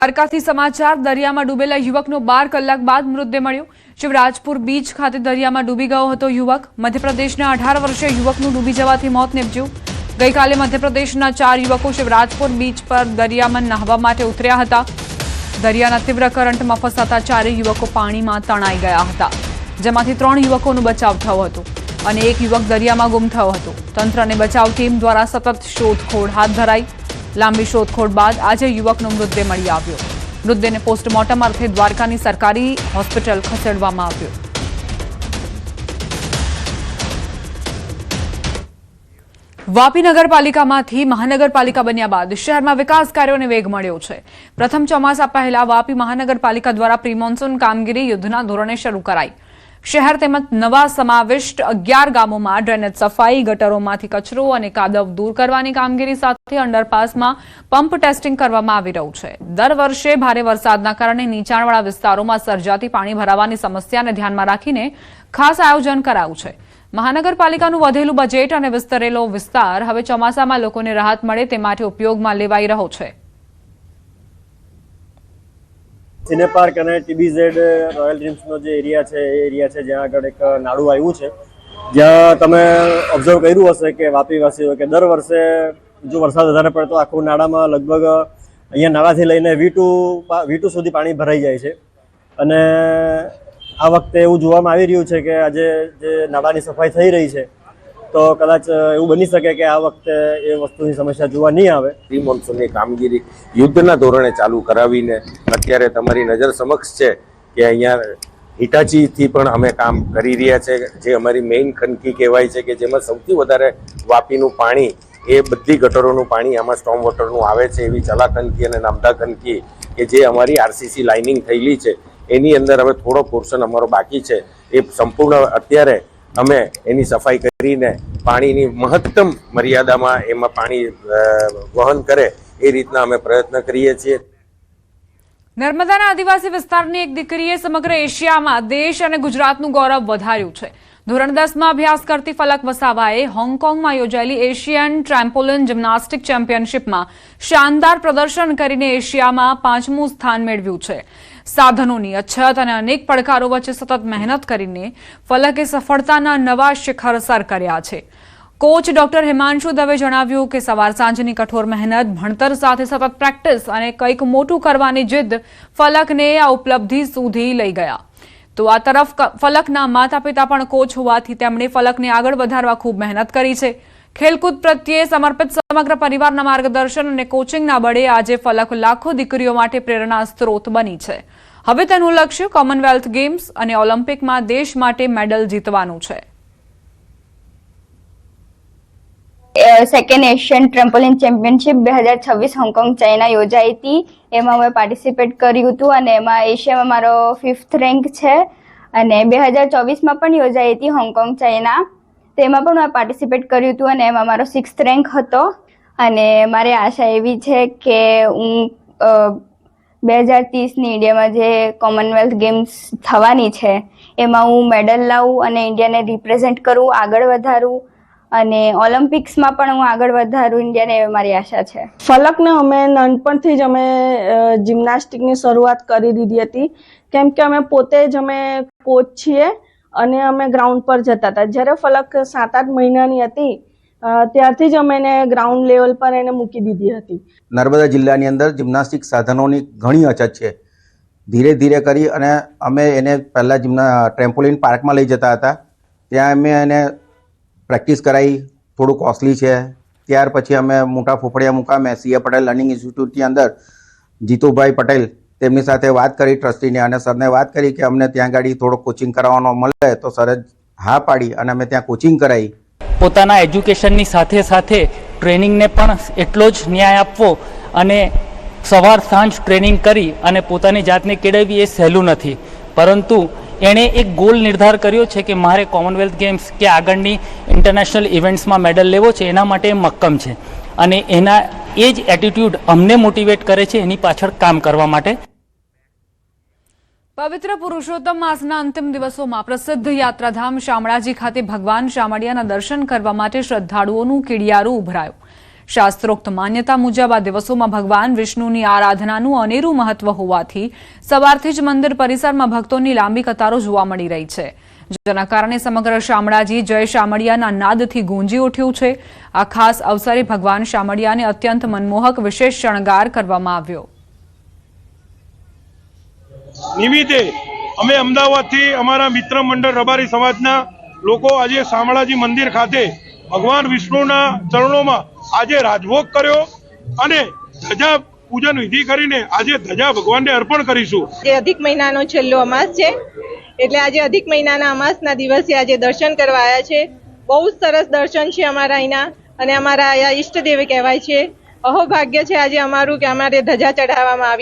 દ્વારકાથી સમાચાર દરિયામાં ડૂબેલા યુવકનો 12 કલાક બાદ મૃતદેહ મળ્યો। શિવરાજપુર બીચ ખાતે દરિયામાં ડૂબી ગયો હતો યુવક। મધ્યપ્રદેશના 18 વર્ષીય યુવકનું ડૂબી જવાથી મોત નીપજ્યું। ગઈકાલે મધ્યપ્રદેશના 4 યુવકો શિવરાજપુર બીચ પર દરિયામાં નહાવા માટે ઉતર્યા હતા। દરિયાના તીવ્ર કરંટમાં ફસાતા 4 યુવકો પાણીમાં તણાઈ ગયા હતા, જેમાંથી 3 યુવકોનો બચાવ થયો હતો અને 1 યુવક દરિયામાં ગુમ થયો હતો। તંત્ર અને બચાવ ટીમ દ્વારા સતત શોધખોળ હાથ ધરાઈ। લાંબી શોધખોળ બાદ આજે યુવકનો મૃતદેહ મળી આવ્યો। મૃતદેહને પોસ્ટમોર્ટમ અર્થે દ્વારકાની સરકારી હોસ્પિટલ ખસેડવામાં આવ્યો। વાપી નગરપાલિકામાંથી મહાનગરપાલિકા બન્યા બાદ શહેરમાં વિકાસ કાર્યોને વેગ મળ્યો છે। પ્રથમ ચોમાસા પહેલા વાપી મહાનગરપાલિકા દ્વારા પ્રી મોન્સૂન કામગીરી યુદ્ધના ધોરણે શરૂ કરાઈ। શહેર તેમજ નવા સમાવિષ્ટ 11 ગામોમાં ડ્રેનેજ સફાઈ, ગટરોમાંથી કચરો અને કાદવ દૂર કરવાની કામગીરી સાથે અંડરપાસમાં પંપ ટેસ્ટિંગ કરવામાં આવી રહ્યું છે। દર વર્ષે ભારે વરસાદના કારણે નીચાણવાળા વિસ્તારોમાં સર્જાતી પાણી ભરાવાની સમસ્યાને ધ્યાનમાં રાખીને ખાસ આયોજન કરાયું છે। મહાનગરપાલિકાનું વધેલું બજેટ અને વિસ્તરેલો વિસ્તાર હવે ચોમાસામાં લોકોને રાહત મળે તે માટે ઉપયોગમાં લેવાઈ રહ્યો છે। સિને પાર્ક અને ટીબીઝેડ રોયલ ડ્રીમ્સનો જે એરિયા છે જ્યાં આગળ એક નાળું આવ્યું છે, જ્યાં તમે ઓબ્ઝર્વ કર્યું હશે કે વાપીવાસીઓ કે દર વર્ષે જો વરસાદ વધારે પડે તો આખું નાળામાં લગભગ અહીંયા નાળાથી લઈને V2 સુધી પાણી ભરાઈ જાય છે। અને આ વખતે એવું જોવામાં આવી રહ્યું છે કે આજે જે નાળાની સફાઈ થઈ રહી છે તો કદાચ એવું બની શકે કે આ વખતે એ વસ્તુની સમસ્યા જોવા નહીં આવે। પ્રી મોન્સૂનની કામગીરી યુદ્ધના ધોરણે ચાલુ કરાવીને અત્યારે તમારી નજર સમક્ષ છે કે અહીંયા હિટાચીથી પણ અમે કામ કરી રહ્યા છે, જે અમારી મેઇન ખનકી કહેવાય છે કે જેમાં સૌથી વધારે વાપીનું પાણી એ બધી ગટરોનું પાણી આમાં સ્ટોર્મ વોટરનું આવે છે। એવી ચલા ખનકી અને નામદા ખનકી કે જે અમારી RCC લાઇનિંગ થયેલી છે એની અંદર હવે થોડો પોર્શન અમારો બાકી છે, એ સંપૂર્ણ અત્યારે અમે એની સફાઈ કરીને પાણીની મહત્તમ મર્યાદામાં એમાં પાણી વહન કરે એ રીતના અમે પ્રયત્ન કરીએ છીએ। નર્મદાના આદિવાસી વિસ્તારની એક દીકરીએ સમગ્ર એશિયામાં દેશ અને ગુજરાતનું ગૌરવ વધાર્યું છે। ધોરણ 10માં અભ્યાસ કરતી ફલક વસાવાએ હોંગકોંગમાં યોજાયેલી એશિયન ટ્રેમ્પોલિન જિમ્નાસ્ટિક ચેમ્પિયનશિપમાં શાનદાર પ્રદર્શન કરીને એશિયામાં 5મું સ્થાન મેળવ્યું છે। સાધનોની અછત અને અનેક પડકારો વચ્ચે સતત મહેનત કરીને ફલકે સફળતાના નવા શિખર સર કર્યા છે। કોચ ડોક્ટર હિમાંશુ દવે જણાવ્યું કે સવાર સાંજની કઠોર મહેનત, ભણતર સાથે સતત પ્રેક્ટિસ અને કંઈક મોટું કરવાની જીદ ફલકને આ ઉપલબ્ધિ સુધી લઈ ગયા। તો આ તરફ ફલકના માતા પિતા પણ કોચ હોવાથી તેમણે ફલકને આગળ વધારવા ખૂબ મહેનત કરી છે। ખેલકૂદ પ્રત્યે સમર્પિત સમગ્ર પરિવારના માર્ગદર્શન અને કોચિંગના બળે આજે ફલક લાખો દીકરીઓ માટે પ્રેરણા સ્ત્રોત બની છે। હવે તેનું લક્ષ્ય કોમનવેલ્થ ગેમ્સ અને ઓલિમ્પિકમાં દેશ માટે મેડલ જીતવાનું છે। Second Asian trampoline championship 2026 Hong Kong China યોજાઈ હતી। એમાં મેં પાર્ટિસિપેટ કર્યું હતું અને એમાં એશિયામાં મારો 5th રેન્ક છે અને 2024માં પણ યોજાઈ હતી હોંગકોંગ ચાઇના, તેમાં પણ મેં પાર્ટિસિપેટ કર્યું હતું અને એમાં મારો 6th રેન્ક હતો। અને મારી આશા એવી છે કે હું 2030ની ઇન્ડિયામાં જે કોમનવેલ્થ ગેમ્સ થવાની છે એમાં હું મેડલ લાવું અને ઇન્ડિયાને રિપ્રેઝેન્ટ કરું, આગળ વધારું અને ઓલિમ્પિક્સમાં પણ હું આગળ વધારું ઇન્ડિયાને, એવી મારી આશા છે। ફલકને અમે નાનપણથી જ અમે જિમ્નાસ્ટિકની શરૂઆત કરી દીધી હતી, કેમ કે અમે પોતે જ અમે કોચ છીએ અને અમે ગ્રાઉન્ડ પર જતા હતા। જ્યારે ફલક 7-8 મહિનાની હતી ત્યારથી જ અમે એને ગ્રાઉન્ડ લેવલ પર એને મૂકી દીધી હતી। નર્મદા જિલ્લાની અંદર જિમ્નાસ્ટિક સાધનોની ઘણી અછત છે। ધીરે ધીરે કરી અને અમે એને પહેલાં ટ્રેમ્પોલિન પાર્કમાં લઈ જતા હતા, ત્યાં અમે એને પ્રેક્ટિસ કરાવી, થોડું કોસ્ટલી છે। ત્યાર પછી અમે મોટા ફોફડિયા મુકામે CA પટેલ લર્નિંગ ઇન્સ્ટિટ્યૂટની અંદર જીતુભાઈ પટેલ તેમની સાથે વાત કરી ટ્રસ્ટીને અને સરને વાત કરી કે અમને ત્યાં ગાડી થોડો કોચિંગ કરાવવાનો મળે, તો સરે હા પાડી અને અમે ત્યાં કોચિંગ કરાવી। પોતાના એજ્યુકેશનની સાથે સાથે ટ્રેનિંગને પણ એટલો જ ન્યાય આપવો અને સવાર સાંજ ટ્રેનિંગ કરી અને પોતાની જાતને કેળવવી એ સહેલું નથી, પરંતુ એણે એક ગોલ નિર્ધાર કર્યો છે કે મારે કોમનવેલ્થ ગેમ્સ કે આગળની ઇન્ટરનેશનલ ઇવેન્ટ્સમાં મેડલ લેવો છે, એના માટે મક્કમ છે અને એના એ જ એટીટ્યૂડ અમને મોટિવેટ કરે છે એની પાછળ કામ કરવા માટે। પવિત્ર પુરુષોત્તમ માસના અંતિમ દિવસોમાં પ્રસિદ્ધ યાત્રાધામ શામળાજી ખાતે ભગવાન શામળિયાના દર્શન કરવા માટે શ્રદ્ધાળુઓનું કીડિયારું ઉભરાયું। શાસ્ત્રોક્ત માન્યતા મુજબ આ દિવસોમાં ભગવાન વિષ્ણુની આરાધનાનું અનેરું મહત્વ હોવાથી સવારથી જ મંદિર પરિસરમાં ભક્તોની લાંબી કતારો જોવા મળી રહી છે, જેના કારણે સમગ્ર શામળાજી જય શામળિયાના નાદથી ગુંજી ઉઠ્યું છે. આ ખાસ અવસરે ભગવાન શામળિયાને અત્યંત મનમોહક વિશેષ શણગાર કરવામાં આવ્યો. નિમિત્તે અમે અમદાવાદથી અમારા મિત્ર મંડળ રબારી સમાજના લોકો આજે શામળાજી મંદિર ખાતે ભગવાન વિષ્ણુના ચરણોમાં આજે રાજભોગ કર્યો અને ધજા પૂજન વિધિ કરીને આજે ધજા ભગવાનને અર્પણ કરીશું. જે અધિક મહિનાનો છેલ્લો અમાસ છે એટલે આજે અધિક મહિનાના અમાસના દિવસે આજે દર્શન કરવા આવ્યા છે. બહુ જ સરસ દર્શન છે અમારા અહીંના અને અમારા અહીંયા ઈષ્ટદેવ કહેવાય છે. અહોભાગ્ય છે આજે અમારું કે અમારે ધજા ચઢાવવામાં આવી.